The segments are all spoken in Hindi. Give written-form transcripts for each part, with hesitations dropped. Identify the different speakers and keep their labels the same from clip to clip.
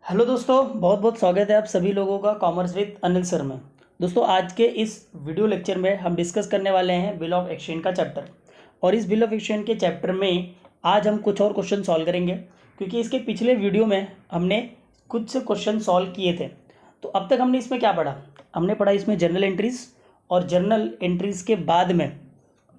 Speaker 1: हेलो दोस्तों, बहुत बहुत स्वागत है आप सभी लोगों का कॉमर्स विद अनिल सर में। दोस्तों, आज के इस वीडियो लेक्चर में हम डिस्कस करने वाले हैं बिल ऑफ एक्सचेंज का चैप्टर। और इस बिल ऑफ एक्सचेंज के चैप्टर में आज हम कुछ और क्वेश्चन सॉल्व करेंगे, क्योंकि इसके पिछले वीडियो में हमने कुछ क्वेश्चन सॉल्व किए थे। तो अब तक हमने इसमें क्या पढ़ा? हमने पढ़ा इसमें जर्नल एंट्रीज, और जर्नल एंट्रीज के बाद में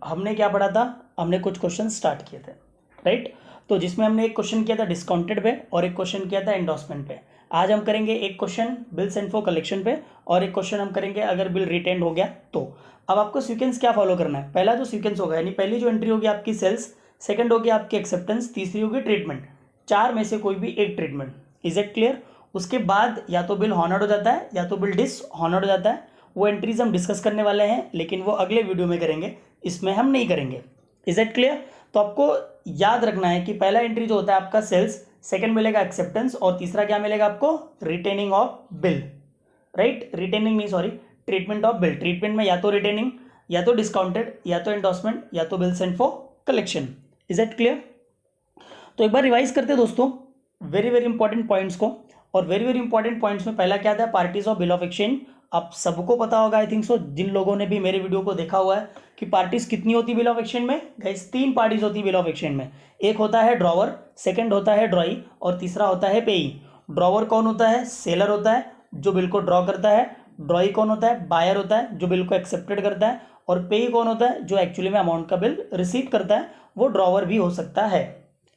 Speaker 1: हमने क्या पढ़ा था? हमने कुछ क्वेश्चन स्टार्ट किए थे, राइट। तो जिसमें हमने एक क्वेश्चन किया था डिस्काउंटेड पे और एक क्वेश्चन किया था एंडोर्समेंट पे। आज हम करेंगे एक question bill send for collection पे और एक क्वेश्चन हम करेंगे अगर बिल रिटेंड हो गया तो। अब आपको सीक्वेंस क्या फॉलो करना है? पहला जो सीक्वेंस होगा, यानी पहली जो एंट्री होगी आपकी सेल्स, सेकंड होगी आपकी एक्सेप्टेंस, तीसरी होगी ट्रीटमेंट। चार में से कोई भी एक ट्रीटमेंट। Is it clear? उसके बाद या तो बिल हॉनर्ड हो जाता है या तो बिल डिस हॉनर्ड हो जाता है। वो एंट्रीज हम डिस्कस करने वाले हैं, लेकिन वो अगले वीडियो में करेंगे, इसमें हम नहीं करेंगे। Is it clear? तो आपको याद रखना है कि पहला एंट्री जो होता है आपका सेल्स, सेकंड मिलेगा एक्सेप्टेंस, और तीसरा क्या मिलेगा आपको? Retaining of bill, right. Retaining नहीं, sorry, treatment of bill. Treatment में या तो रिटेनिंग, या तो डिस्काउंटेड, या तो एंडोर्समेंट, या तो bill send for collection. Is it clear? तो एक बार रिवाइज करते हैं दोस्तों वेरी वेरी इंपॉर्टेंट पॉइंट्स को। और वेरी वेरी इंपॉर्टेंट पॉइंट्स में पहला क्या था? Parties of bill of exchange. आप सबको पता होगा, आई थिंक सो, जिन लोगों ने भी मेरे वीडियो को देखा हुआ है, कि पार्टीज कितनी होती है बिल ऑफ एक्सचेंज में। गाइस, तीन पार्टीज होती है बिल ऑफ एक्सचेंज में। एक होता है ड्रॉवर, सेकंड होता है ड्रॉई, और तीसरा होता है पेई। ड्रॉवर कौन होता है? सेलर होता है, जो बिल को ड्रॉ करता है। ड्रॉई कौन होता है? बायर होता है, जो बिल को एक्सेप्टेड करता है। और पेई कौन होता है? जो एक्चुअली में अमाउंट का बिल रिसीव करता है। वो ड्रॉवर भी हो सकता है।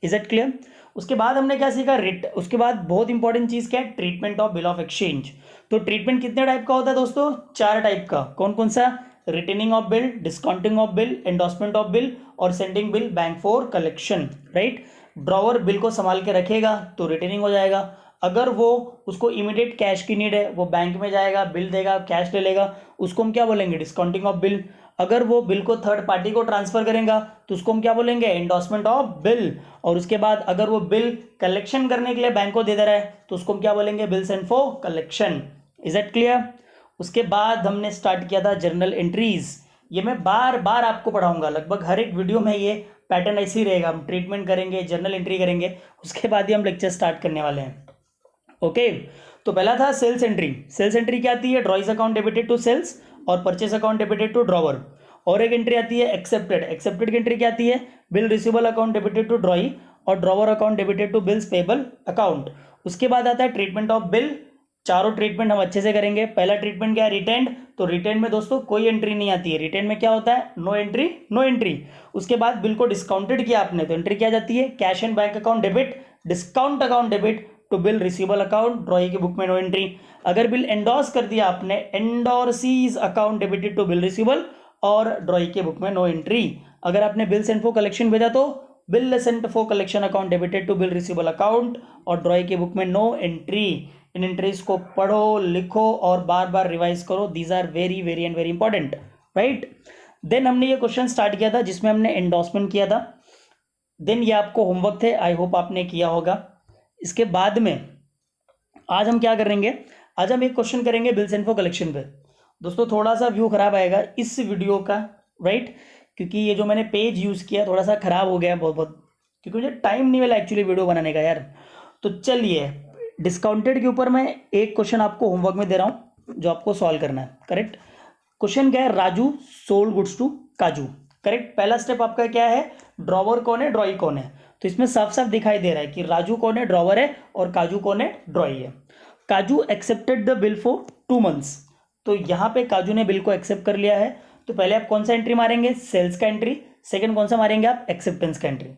Speaker 1: Is it clear? उसके बाद हमने क्या सीखा? उसके बाद बहुत इंपॉर्टेंट चीज क्या है? Treatment of bill of exchange. तो ट्रीटमेंट कितने टाइप का होता है दोस्तों? चार टाइप का। कौन कौन सा? Retaining of bill, discounting of bill, endorsement of bill, और sending bill bank for collection, right. Drawer bill को संभाल के रखेगा तो रिटेनिंग हो जाएगा। अगर वो उसको इमीडिएट कैश की नीड है, वो बैंक में जाएगा, बिल देगा, कैश ले लेगा, उसको हम क्या बोलेंगे? Discounting of bill. अगर वो बिल को थर्ड पार्टी को ट्रांसफर करेगा तो उसको हम क्या बोलेंगे? Endorsement of bill. और उसके बाद अगर वो बिल कलेक्शन करने के लिए बैंक को दे दे रहा है तो उसको हम क्या बोलेंगे? Bill send for collection. Is it clear? उसके बाद हमने स्टार्ट किया था जर्नल एंट्रीज। ये मैं बार बार आपको पढ़ाऊंगा, लगभग हर एक वीडियो में ये पैटर्न ऐसे ही रहेगा। हम ट्रीटमेंट करेंगे, जर्नल एंट्री करेंगे, उसके बाद ही हम लेक्चर स्टार्ट करने वाले हैं। ओके, तो पहला था सेल्स एंट्री। सेल्स एंट्री क्या आती है? Drawee's account debited to sales और purchase account debited to drawer. और एक एंट्री आती है एक्सेप्टेड। एक्सेप्टेड की एंट्री क्या आती है? Bill receivable account debited to drawee और drawer account debited to bills payable account. उसके बाद आता है ट्रीटमेंट ऑफ बिल। चारों ट्रीटमेंट हम अच्छे से करेंगे। पहला ट्रीटमेंट क्या है? रिटेंड। तो रिटेंड में दोस्तों कोई एंट्री नहीं आती है। रिटेंड में क्या होता है? No entry, no entry. उसके बाद बिल को डिस्काउंटेड किया आपने तो एंट्री क्या जाती है? Cash and bank account debit, discount account debit to bill receivable account, drawee की बुक में नो एंट्री। अगर बिल एंडोर्स कर दिया आपने, endorsee's account debited to bill receivable, और ड्रॉई के बुक में नो एंट्री। अगर आपने बिल सेंड फॉर कलेक्शन भेजा तो bill send for collection account debited to bill receivable account, और ड्रॉई के बुक में नो एंट्री। इन एंट्रीज को पढ़ो, लिखो और बार बार रिवाइज करो। These are very very and very important, right. Then हमने ये क्वेश्चन स्टार्ट किया था जिसमें हमने एंडोर्समेंट किया था। देन ये आपको होमवर्क थे, आई होप आपने किया होगा। इसके बाद में आज हम क्या करेंगे? आज हम एक क्वेश्चन करेंगे बिल सेंड फॉर कलेक्शन पे। दोस्तों, थोड़ा सा व्यू खराब आएगा इस वीडियो का, राइट, क्योंकि ये जो मैंने पेज यूज किया थोड़ा सा खराब हो गया बहुत बहुत, क्योंकि मुझे टाइम नहीं मिला एक्चुअली वीडियो बनाने का यार। तो चलिए, डिस्काउंटेड के ऊपर मैं एक क्वेश्चन आपको होमवर्क में दे रहा हूँ जो आपको सॉल्व करना है, करेक्ट। क्वेश्चन क्या है? राजू सोल्ड गुड्स टू काजू, करेक्ट। पहला स्टेप आपका क्या है? ड्रॉवर कौन है, ड्रॉई कौन है। तो इसमें साफ साफ दिखाई दे रहा है कि राजू कौन है? ड्रॉवर है, और काजू कौन है? ड्रॉई है। काजू accepted the bill for 2 months। तो यहाँ पे काजू ने बिल को एक्सेप्ट कर लिया है। तो पहले आप कौन सा एंट्री मारेंगे? सेल्स का एंट्री। सेकंड कौन सा मारेंगे आप? एक्सेप्टेंस का एंट्री।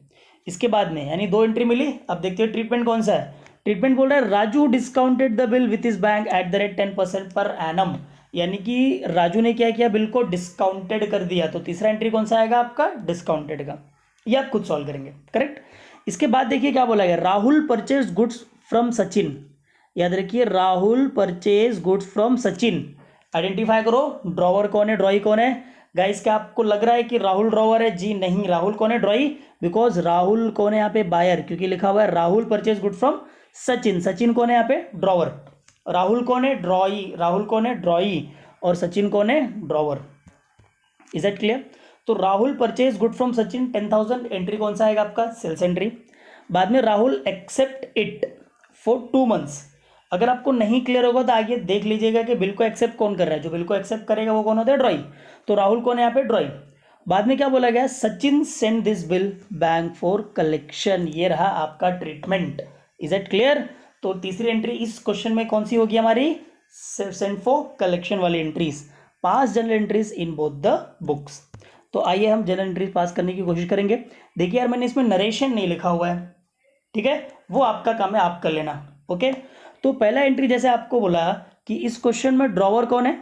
Speaker 1: इसके बाद में यानी 2 एंट्री मिली। अब देखते हो ट्रीटमेंट कौन सा है। ट्रीटमेंट बोल रहा है Raju discounted the bill with is bank at the rate 10% per annum, यानी कि राजू ने क्या किया? बिल को डिस्काउंटेड कर दिया। तो तीसरा एंट्री कौन सा आएगा आपका? डिस्काउंटेड का। ये आप खुद सॉल्व करेंगे, करेक्ट। इसके बाद देखिए क्या बोला गया? Rahul purchase goods from Sachin. याद रखिए, Rahul purchase goods from Sachin. Identify करो ड्रॉवर कौन है, ड्रॉई कौन है। गाइस, क्या आपको लग रहा है कि राहुल ड्रॉवर है? जी नहीं, राहुल कौन है? ड्रॉई। बिकॉज राहुल कौन है यहाँ पे? बायर, क्योंकि लिखा हुआ है Rahul purchase good from Sachin. Sachin कौन है यहाँ पे? ड्रॉवर। राहुल कौन है? ड्रॉई। राहुल कौन है? ड्रॉई। और सचिन कौन है? ड्रॉवर। Is it clear? तो Rahul purchase good from Sachin 10,000, entry कौन सा आएगा आपका? Sales entry. बाद में Rahul accept it for 2 months। अगर आपको नहीं क्लियर होगा तो आगे देख लीजिएगा कि बिल को एक्सेप्ट कौन कर रहा है। जो बिल को एक्सेप्ट करेगा वो कौन होता है? ड्रॉई। तो राहुल कौन है यहाँ पे? ड्रॉई। बाद में क्या बोला गया? Sachin send this bill bank for collection. ये रहा आपका ट्रीटमेंट। Is it clear? तो तीसरी एंट्री इस क्वेश्चन में कौन सी होगी हमारी? सेंड फॉर कलेक्शन वाली entries. Pass general entries in both the books. तो आइए हम जनरल एंट्रीज पास करने की कोशिश करेंगे। देखिए यार, मैंने इसमें नरेशन नहीं लिखा हुआ है, ठीक है, वो आपका काम है, आप कर लेना। ओके, तो पहला एंट्री जैसे आपको बोला कि इस क्वेश्चन में ड्रॉवर कौन है?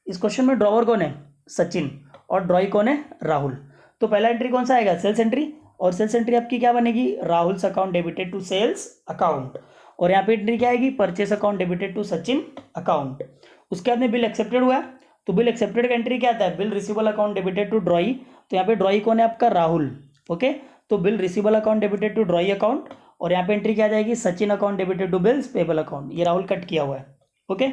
Speaker 1: इस क्वेश्चन में ड्रॉवर कौन है? सचिन। और ड्रॉई कौन है? राहुल। तो पहला एंट्री कौन सा आएगा? Sales entry. और सेल्स एंट्री आपकी क्या बनेगी? Rahul's account debited to sales account. और यहाँ पे एंट्री क्या आएगी? Purchase account debited to Sachin account. उसके बाद में बिल एक्सेप्टेड हुआ, तो बिल एक्सेप्टेड का एंट्री क्या आता है? Bill receivable account debited to drawee. तो यहाँ पे ड्रॉई कौन है आपका? राहुल। ओके, तो bill receivable account debited to drawee account. और यहाँ पे एंट्री क्या आ जाएगी? Sachin account debited to bills payable account. ये राहुल कट किया हुआ है। ओके,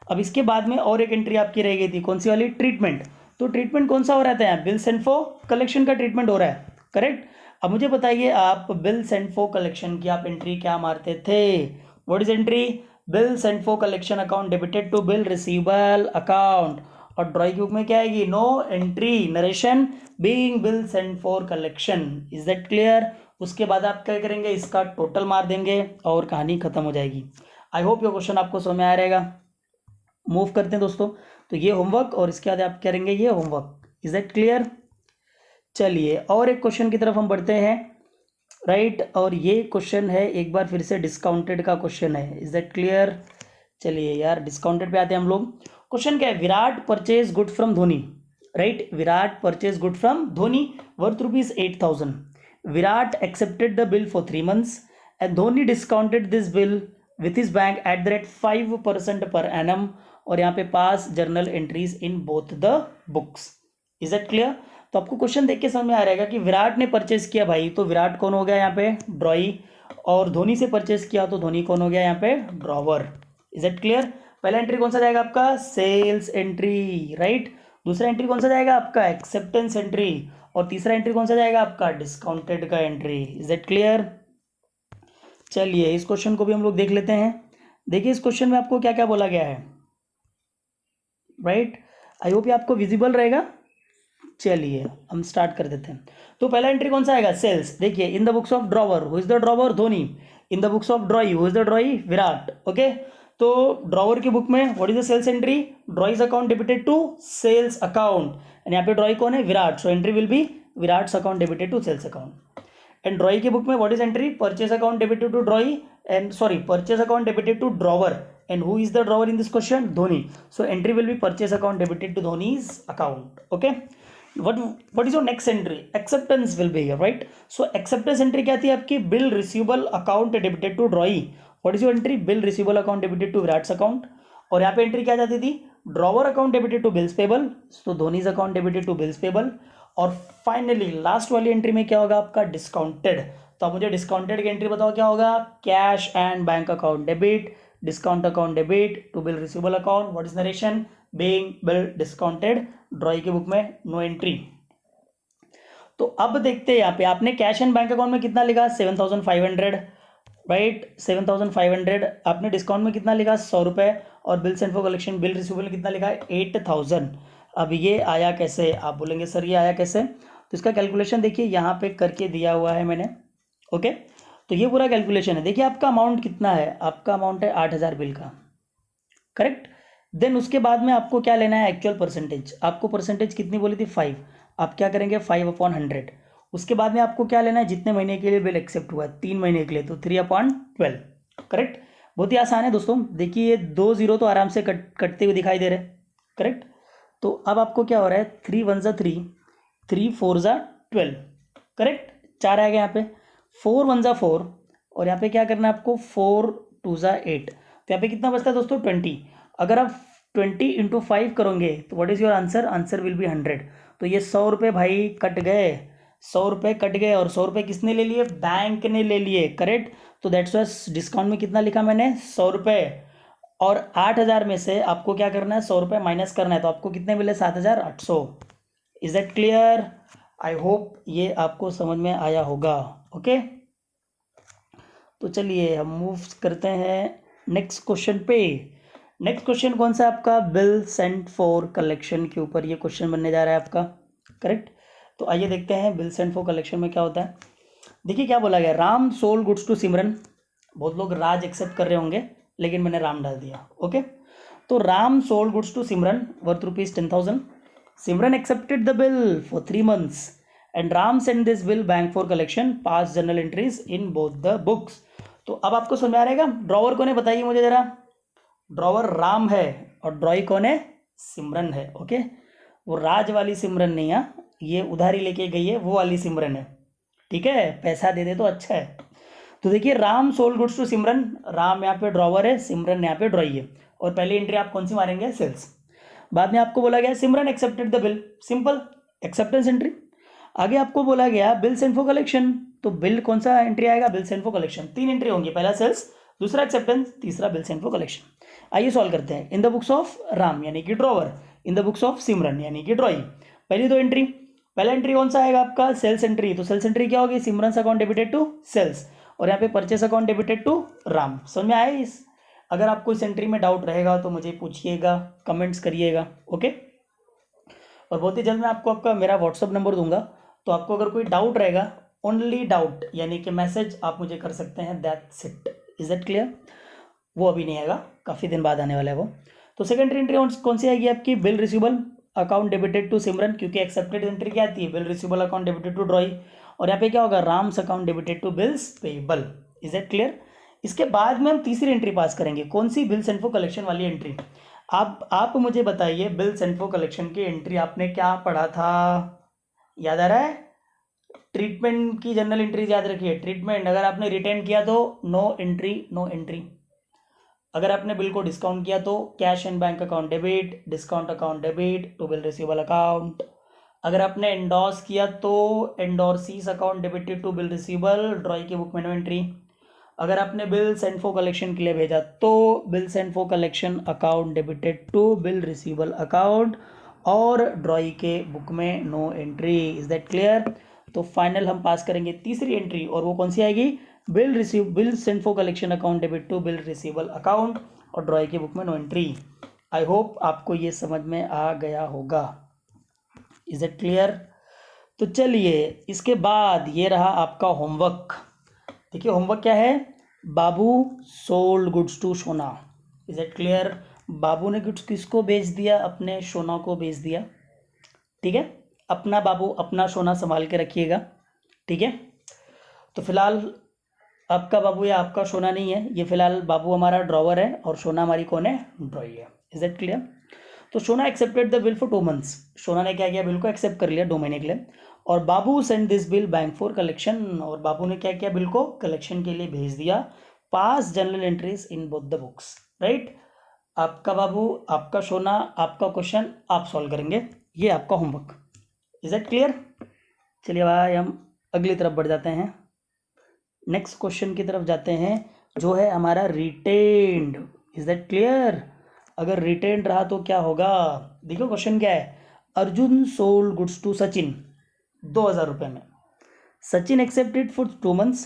Speaker 1: अब इसके बाद में और एक एंट्री आपकी रह गई थी, कौन सी वाली? ट्रीटमेंट। तो ट्रीटमेंट कौन सा हो रहा था यहाँ? बिल सेंड फॉर कलेक्शन का ट्रीटमेंट हो रहा है, करेक्ट। अब मुझे बताइए आप बिल सेंड फॉर कलेक्शन की आप एंट्री क्या मारते थे? What is entry? Bill send for collection account debited to bill receivable account. और ड्रॉई बुक में क्या आएगी? No entry, narration being bill send for collection. Is that clear? उसके बाद आप क्या करेंगे? इसका टोटल मार देंगे और कहानी खत्म हो जाएगी। आई होप ये क्वेश्चन आपको समझ में आ रहेगा। मूव करते हैं दोस्तों। तो ये होमवर्क और इसके बाद आप करेंगे ये होमवर्क। Is that clear? चलिए और एक क्वेश्चन की तरफ हम बढ़ते हैं, राइट। और ये क्वेश्चन है एक बार फिर से डिस्काउंटेड का क्वेश्चन है। Is that clear? चलिए यार डिस्काउंटेड पे आते हैं हम लोग। क्वेश्चन क्या है? Virat purchase good from Dhoni, right. Virat purchase good from Dhoni worth ₹8,000. Virat accepted the bill for 3 months and Dhoni discounted this bill with his bank at the rate 5% per annum। और यहाँ पे पास journal entries in both the books. Is that clear? तो आपको क्वेश्चन देख के समझ में आ रहेगा कि विराट ने परचेज किया भाई, तो विराट कौन हो गया यहाँ पे? ड्रॉई। और धोनी से परचेज किया तो धोनी कौन हो गया यहाँ पे? ड्रॉवर। Is that clear? पहला एंट्री कौन सा जाएगा आपका? Sales entry, right. दूसरा एंट्री कौन सा जाएगा आपका? Acceptance entry. और तीसरा एंट्री कौन सा जाएगा आपका? डिस्काउंटेड का एंट्री। Is that clear? चलिए इस क्वेश्चन को भी हम लोग देख लेते हैं। देखिए इस क्वेश्चन में आपको क्या क्या बोला गया है, राइट। आई होप ये आपको विजिबल रहेगा। चलिए हम स्टार्ट कर देते हैं। तो पहला एंट्री कौन सा आएगा? सेल्स। देखिए in the books of drawer, who is the drawer? Dhoni. In the books of drawee, who is the drawee? Virat. Okay, तो ड्रॉवर की बुक में what is the sales entry? Drawee's account debited to sales account. And यहाँ पे ड्रॉई कौन है? Virat. So entry will be Virat's account debited to sales account. And drawee की बुक में what is entry? Purchase account debited to ड्रॉई and sorry purchase account debited to drawer. And who is the drawer in this question? Dhoni. So entry will be purchase account debited to Dhoni's account. Okay. What is your next entry? Acceptance will be here, right? So acceptance entry क्या थी आपकी? Bill receivable account debited to Roy. What is your entry? Bill receivable account debited to Virat's account. और यहाँ पे एंट्री क्या जाती थी? Drawer account debited to bills payable. So Dhoni's account debited to bills payable. और फाइनली लास्ट वाली एंट्री में क्या होगा आपका? डिस्काउंटेड। तो आप मुझे डिस्काउंटेड की एंट्री बताओ क्या होगा? Cash and bank account debit, discount account debit to bill receivable account. What is narration? Being bill discounted. Drawee की बुक में नो एंट्री। तो अब देखते हैं यहाँ पे आपने कैश एंड बैंक अकाउंट में कितना लिखा? 7,500, राइट। 7,500। आपने डिस्काउंट में कितना लिखा? 100 रुपये। और bill send for collection, bill receivable कितना लिखा है? 8,000। अब ये आया कैसे? आप बोलेंगे सर ये आया कैसे? तो इसका कैलकुलेशन देखिए यहाँ पे करके दिया हुआ है मैंने। ओके, तो ये पूरा कैलकुलेशन है। देखिए आपका अमाउंट कितना है? आपका अमाउंट है 8,000 बिल का, करेक्ट। देन उसके बाद में आपको क्या लेना है? Actual percentage. आपको परसेंटेज कितनी बोली थी? 5। आप क्या करेंगे? 5/100। उसके बाद में आपको क्या लेना है? जितने महीने के लिए बिल एक्सेप्ट हुआ है, 3 महीने के लिए, तो 3/12, करेक्ट। बहुत ही आसान है दोस्तों। देखिए ये 2 0 तो आराम से कटते हुए दिखाई दे रहे हैं, करेक्ट। तो अब आपको क्या हो रहा है? 3 1 ज़ा 3, 3 4 ज़ा 12, करेक्ट। 4 आ गया यहाँ पे, 4 1 ज़ा 4। और यहाँ पे क्या करना है आपको? 4 2 ज़ा 8। तो यहाँ पे कितना बचता है दोस्तों? 20। अगर आप 20 × 5 करोगे तो what is your answer? Answer will be 100। तो ये 100 रुपये भाई कट गए, 100 रुपये कट गए। और 100 रुपये किसने ले लिए? बैंक ने ले लिए, करेक्ट। तो दैट्स वाई डिस्काउंट में कितना लिखा मैंने? 100 रुपये। और 8,000 में से आपको क्या करना है? 100 रुपये माइनस करना है। तो आपको कितने मिले? 7,800। Is that clear? I hope ये आपको समझ में आया होगा। ओके, तो चलिए हम मूव करते हैं नेक्स्ट क्वेश्चन पे। नेक्स्ट क्वेश्चन कौन सा आपका, बिल सेंट फॉर कलेक्शन के ऊपर ये क्वेश्चन बनने जा रहा है आपका, करेक्ट। तो आइए देखते हैं बिल सेंट फॉर कलेक्शन में क्या होता है। देखिए क्या बोला गया, राम सोल्ड गुड्स टू सिमरन। बहुत लोग राज एक्सेप्ट कर रहे होंगे लेकिन मैंने राम डाल दिया, ओके। तो Ram sold goods to Simran worth ₹10,000। Simran accepted the bill for 3 months and Ram send this bill bank for collection, pass journal entries in both the books. तो अब आपको समझ में आ रहेगा, ड्रॉवर कौन है बताइए मुझे जरा। ड्रॉवर राम है और ड्रॉई कौन है, सिमरन है, ओके। वो राज वाली सिमरन नहीं है, ये उधारी लेके गई है वो वाली सिमरन है, ठीक है। पैसा दे दे तो अच्छा है। तो देखिए राम सोल्ड गुड्स टू सिमरन, राम यहाँ पे ड्रॉवर है, सिमरन यहाँ पे ड्रॉई है, और पहली एंट्री आप कौन सी मारेंगे, सेल्स। बाद में आपको बोला गया Simran accepted the bill, simple acceptance entry. आगे आपको बोला गया बिल सेंट फॉर कलेक्शन, तो बिल कौन सा एंट्री आएगा, bill sent for collection. 3 entry होंगी, पहला सेल्स, दूसरा एक्सेप्टेंस, तीसरा बिल सेंट फॉर कलेक्शन। आइए सॉल्व करते हैं। In the books of Ram यानी कि drawer, in the books of Simran यानी कि ड्रॉई। पहली 2 एंट्री, पहला एंट्री कौन सा आएगा आपका, सेल्स एंट्री। तो सेल्स एंट्री क्या होगी, Simran account debited to sales, और यहाँ पे purchase account debited to Ram. समझ में आया इस। अगर आपको इस एंट्री में डाउट रहेगा तो मुझे पूछिएगा, कमेंट्स करिएगा, ओके। और बहुत ही जल्द मैं आपको आपका मेरा व्हाट्सअप नंबर दूंगा, तो आपको अगर कोई डाउट रहेगा, ओनली डाउट यानी कि मैसेज आप मुझे कर सकते हैं, that's it. Is that clear. वो अभी नहीं आएगा, काफ़ी दिन बाद आने वाला है वो। तो सेकेंडरी एंट्री कौन सी आएगी आपकी, bill receivable account debited to Simran, क्योंकि एक्सेप्टेड एंट्री क्या आती है, bill receivable account debited to drawee. और यहाँ पे क्या होगा, Ram's account debited to bills payable. Is that clear. इसके बाद में हम तीसरी एंट्री पास करेंगे, कौन सी, बिल सेंट फॉर कलेक्शन वाली एंट्री। आप मुझे बताइए, बिल सेंट फॉर कलेक्शन की एंट्री आपने क्या पढ़ा था, याद आ रहा है। ट्रीटमेंट की जनरल एंट्रीज याद रखिए। ट्रीटमेंट अगर आपने रिटेन किया तो नो एंट्री, नो एंट्री। अगर आपने बिल को डिस्काउंट किया तो cash and bank account debit, discount account debit to bill receivable account. अगर आपने एंडोर्स किया तो endorsee's account debited to bill receivable, drawee की बुक में नो एंट्री। अगर आपने बिल सेंट फॉर कलेक्शन के लिए भेजा तो bill sent for collection account debited to bill receivable account, और ड्रॉई के बुक में no entry. Is that clear. तो फाइनल हम पास करेंगे तीसरी एंट्री, और वो कौन सी आएगी, bill sent for collection account debit to bill receivable account, और ड्रॉई की बुक में नो एंट्री। आई होप आपको ये समझ में आ गया होगा। Is it clear. तो चलिए इसके बाद ये रहा आपका होमवर्क। देखिए होमवर्क क्या है, Babu sold goods to Sona. Is it clear. Babu ने गुड्स किसको बेच दिया, अपने सोना को बेच दिया, ठीक है। अपना बाबू अपना सोना संभाल के रखिएगा, ठीक है। तो फिलहाल आपका बाबू या आपका सोना नहीं है, ये फिलहाल बाबू हमारा ड्रॉवर है और सोना हमारी कौन है, ड्रॉई है। Is that clear. तो सोना accepted the bill for 2 months। सोना ने क्या किया, बिल को एक्सेप्ट कर लिया 2 महीने के लिए। और Babu send this bill bank for collection, और बाबू ने क्या किया, बिल को कलेक्शन के लिए भेज दिया। Pass general entries in both the books, right. आपका बाबू आपका सोना आपका क्वेश्चन आप सॉल्व करेंगे, ये आपका होमवर्क। Is that clear. चलिए भाई हम अगली तरफ बढ़ जाते हैं, नेक्स्ट क्वेश्चन की तरफ जाते हैं, जो है हमारा रिटेन्ड। Is that clear. अगर रिटेन्ड रहा तो क्या होगा, देखो क्वेश्चन क्या है, Arjun sold goods to Sachin 2000 रुपये में। Sachin accepted for 2 months।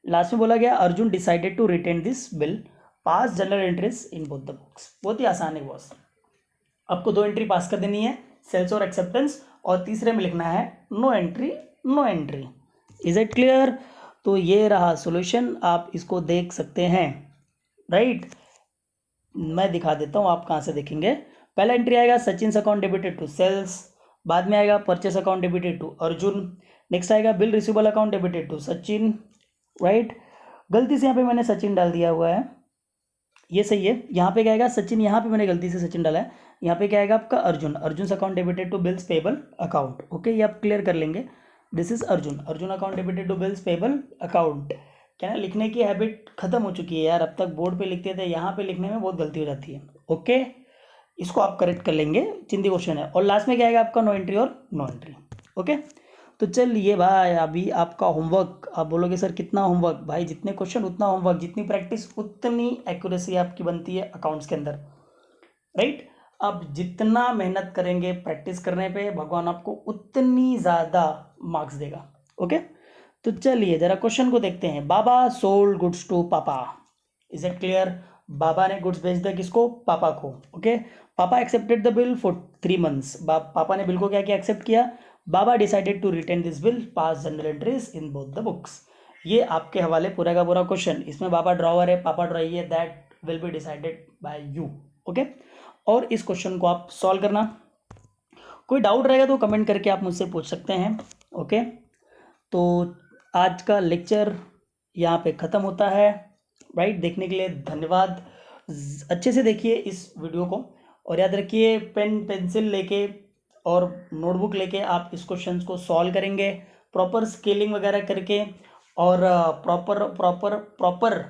Speaker 1: Last में बोला गया Arjun decided to retain this bill, pass general entries in both the books. बहुत ही आसान है बॉस, आपको 2 एंट्री पास कर देनी है, सेल्स और एक्सेप्टेंस, और तीसरे में लिखना है no entry, no entry. Is it clear. तो ये रहा सॉल्यूशन, आप इसको देख सकते हैं, राइट। मैं दिखा देता हूँ आप कहाँ से देखेंगे। पहला एंट्री आएगा Sachin account debited to sales, बाद में आएगा purchase account debited to Arjun, next आएगा bill receivable account debited to Sachin, right. गलती से यहाँ पे मैंने सचिन डाल दिया हुआ है, ये सही है। यहाँ पे क्या आएगा सचिन, यहाँ पे मैंने गलती से सचिन डाला है, यहाँ पे क्या आएगा आपका Arjun, Arjun account debited to bills payable account, okay. ये आप क्लियर कर लेंगे, this is Arjun, Arjun account debited to bills payable account. क्या ना, लिखने की हैबिट खत्म हो चुकी है यार, अब तक बोर्ड पे लिखते थे, यहाँ पे लिखने में बहुत गलती हो जाती है, ओके। इसको आप करेक्ट कर लेंगे, चिंदी क्वेश्चन है। और लास्ट में क्या आएगा आपका नो एंट्री और नो एंट्री, ओके। तो चलिए भाई अभी आपका होमवर्क, आप बोलोगे सर कितना होमवर्क, भाई जितने क्वेश्चन उतना होमवर्क, जितनी प्रैक्टिस उतनी एक्यूरेसी आपकी बनती है अकाउंट्स के अंदर, राइट। अब जितना मेहनत करेंगे प्रैक्टिस करने पे, भगवान आपको उतनी ज़्यादा मार्क्स देगा, ओके। तो तो चलिए ज़रा क्वेश्चन को देखते हैं। बाबा सोल्ड गुड्स टू पापा, इज इट क्लियर? बाबा ने गुड्स भेज दिया किसको? पापा को। ओके, पापा accepted the bill for 3 months। पापा ने बिल को क्या किया? एक्सेप्ट किया। Baba decided to return this bill, pass general entries in both the books. ये आपके हवाले पूरा का पूरा क्वेश्चन। इसमें बाबा ड्रॉवर है, पापा ड्रॉई है, that will be decided by you. Okay, और इस क्वेश्चन को आप सॉल्व करना। कोई डाउट रहेगा तो कमेंट करके आप मुझसे पूछ सकते हैं। ओके, तो आज का लेक्चर यहाँ पे ख़त्म होता है। राइट, देखने के लिए धन्यवाद। अच्छे से देखिए इस वीडियो को और याद रखिए पेन पेंसिल लेके और नोटबुक लेके आप इस क्वेश्चंस को सॉल्व करेंगे प्रॉपर स्केलिंग वगैरह करके। और प्रॉपर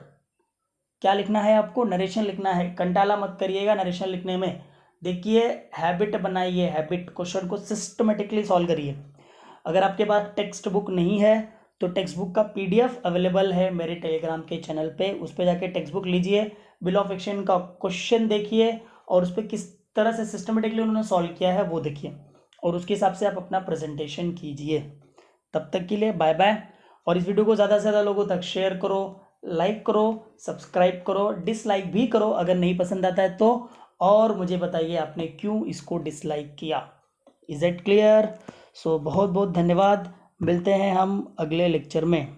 Speaker 1: क्या लिखना है आपको? नरेशन लिखना है। कंटाला मत करिएगा नरेशन लिखने में। देखिए हैबिट बनाइए, हैबिट, क्वेश्चन को सिस्टमेटिकली सॉल्व करिए। अगर आपके पास टेक्स्ट बुक नहीं है तो टेक्स्ट बुक का पीडीएफ अवेलेबल है मेरे टेलीग्राम के चैनल पे, उस पर जाके टेक्स्ट बुक लीजिए, बिल ऑफ एक्सचेंज का क्वेश्चन देखिए और उस पर किस तरह से सिस्टमेटिकली उन्होंने सॉल्व किया है वो देखिए और उसके हिसाब से आप अपना प्रेजेंटेशन कीजिए। तब तक के लिए बाय बाय। और इस वीडियो को ज़्यादा से ज़्यादा लोगों तक शेयर करो, लाइक करो, सब्सक्राइब करो, डिसलाइक भी करो अगर नहीं पसंद आता है तो, और मुझे बताइए आपने क्यों इसको डिसलाइक किया। Is it clear? सो बहुत बहुत धन्यवाद। मिलते हैं हम अगले लेक्चर में।